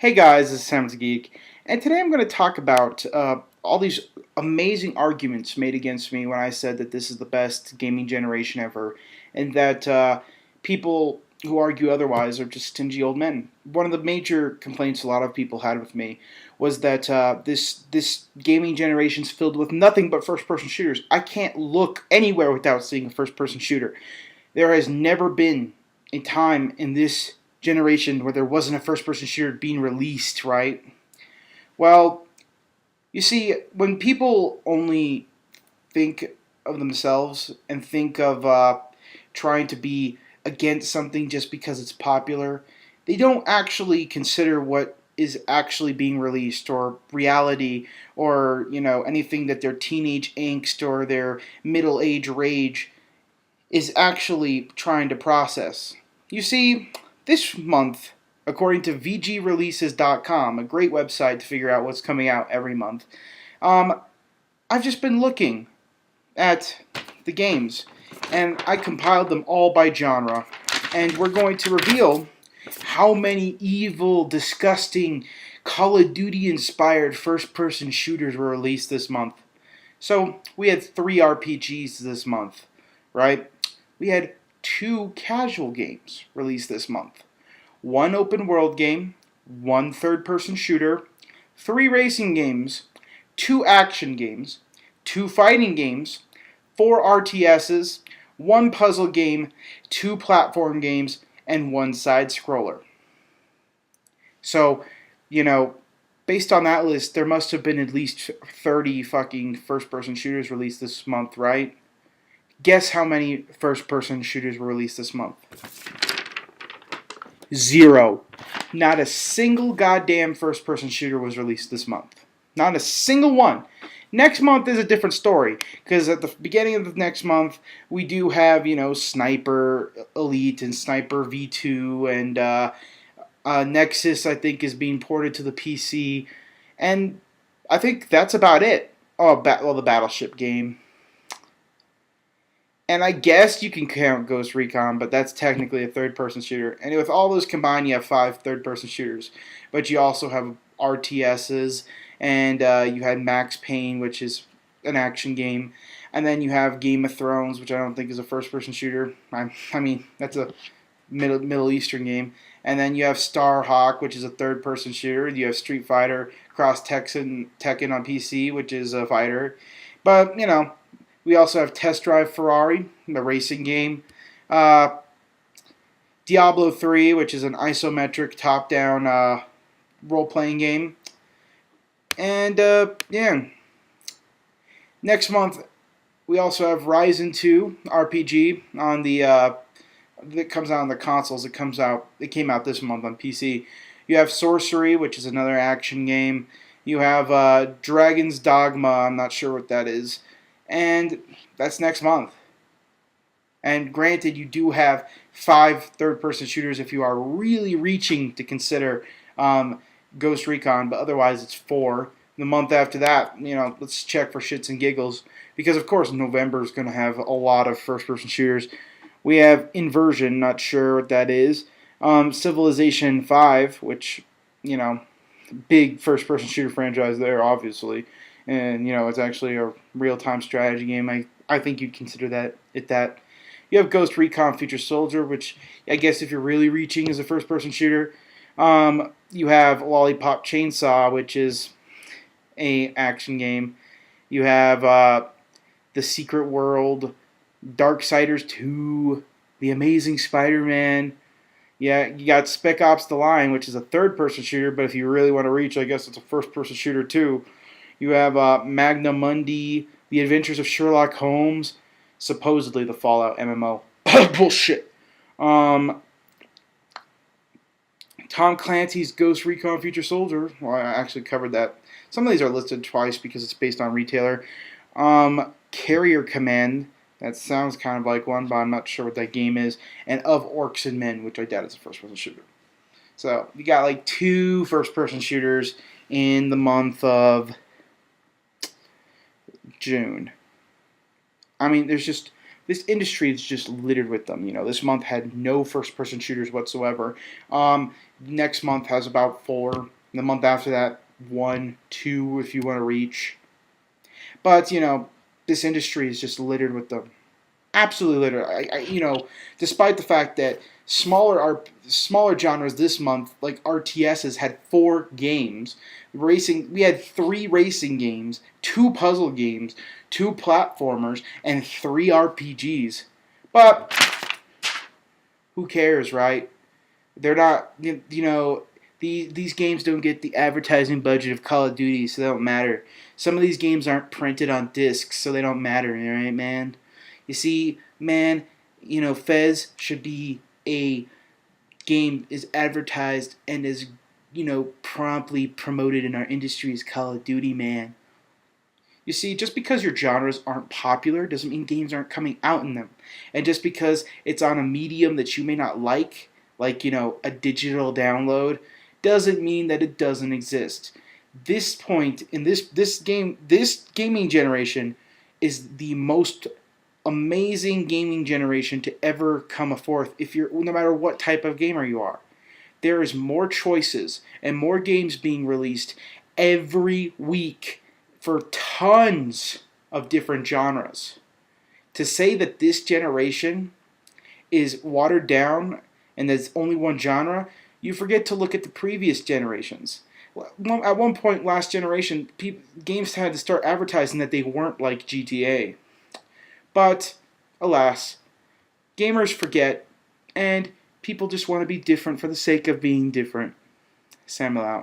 Hey guys, this is Sam's Geek, and today I'm going to talk about all these amazing arguments made against me when I said that this is the best gaming generation ever, and that people who argue otherwise are just stingy old men. One of the major complaints a lot of people had with me was that this gaming generation is filled with nothing but first-person shooters. I can't look anywhere without seeing a first-person shooter. There has never been a time in this generation where there wasn't a first person shooter being released, right? Well, you see, when people only think of themselves and think of trying to be against something just because it's popular, they don't actually consider what is actually being released or reality or anything that their teenage angst or their middle age rage is actually trying to process. You see, this month, according to VGReleases.com, a great website to figure out what's coming out every month, I've just been looking at the games, and I compiled them all by genre, and we're going to reveal how many evil, disgusting, Call of Duty-inspired first-person shooters were released this month. So, we had 3 RPGs this month, right? We had 2 casual games released this month. 1 open world game, 1 third-person shooter, 3 racing games, 2 action games, 2 fighting games, 4 RTSs, 1 puzzle game, 2 platform games, and 1 side-scroller. So, based on that list, there must have been at least 30 fucking first-person shooters released this month, right? Guess how many first-person shooters were released this month? 0. Not a single goddamn first-person shooter was released this month. Not a single one. Next month is a different story, because at the beginning of the next month, we do have, Sniper Elite and Sniper V2, and Nexus, I think, is being ported to the PC, and I think that's about it. Oh, the Battleship game. And I guess you can count Ghost Recon, but that's technically a third-person shooter. And with all those combined, you have 5 third-person shooters. But you also have RTSs, and you had Max Payne, which is an action game. And then you have Game of Thrones, which I don't think is a first-person shooter. I mean, that's a Middle Eastern game. And then you have Starhawk, which is a third-person shooter. You have Street Fighter Cross Tekken on PC, which is a fighter. But, we also have Test Drive Ferrari, the racing game. Diablo 3, which is an isometric top-down role-playing game. And, yeah. Next month, we also have Ryzen 2 RPG on the that comes out on the consoles. It came out this month on PC. You have Sorcery, which is another action game. You have Dragon's Dogma. I'm not sure what that is. And that's next month. And granted, you do have 5 third-person shooters if you are really reaching to consider Ghost Recon, but otherwise it's 4. The month after that, let's check for shits and giggles. Because, of course, November is going to have a lot of first-person shooters. We have Inversion, not sure what that is. Civilization 5, which, big first-person shooter franchise there, obviously. And, it's actually a real-time strategy game. I think you'd consider that. You have Ghost Recon Future Soldier, which I guess if you're really reaching is a first-person shooter. You have Lollipop Chainsaw, which is a action game. You have The Secret World, Darksiders 2, The Amazing Spider-Man. Yeah, you got Spec Ops: The Line, which is a third-person shooter, but if you really want to reach, I guess it's a first-person shooter too. You have Magna Mundi, The Adventures of Sherlock Holmes, supposedly the Fallout MMO. Bullshit. Tom Clancy's Ghost Recon Future Soldier. Well, I actually covered that. Some of these are listed twice because it's based on retailer. Carrier Command. That sounds kind of like one, but I'm not sure what that game is. And Of Orcs and Men, which I doubt is a first-person shooter. So, you got like 2 first-person shooters in the month of June. I mean, this industry is just littered with them. This month had no first-person shooters whatsoever. Next month has about 4. And the month after that, 1, 2 if you want to reach. But, this industry is just littered with them. Absolutely littered. Despite the fact that smaller genres this month, like RTSs, had 4 games. We had 3 racing games, 2 puzzle games, 2 platformers, and 3 RPGs. But who cares, right? They're not, these games don't get the advertising budget of Call of Duty, so they don't matter. Some of these games aren't printed on discs, so they don't matter, right, man? You see, man, Fez should be a game is advertised and is, promptly promoted in our industry as Call of Duty, man. You see, just because your genres aren't popular doesn't mean games aren't coming out in them. And just because it's on a medium that you may not like, a digital download, doesn't mean that it doesn't exist. This point in this gaming generation is the most amazing gaming generation to ever come forth. No matter what type of gamer you are, there is more choices and more games being released every week for tons of different genres. To say that this generation is watered down and there's only one genre, you forget to look at the previous generations. At one point last generation, games had to start advertising that they weren't like GTA. But, alas, gamers forget, and people just want to be different for the sake of being different. Samuel out.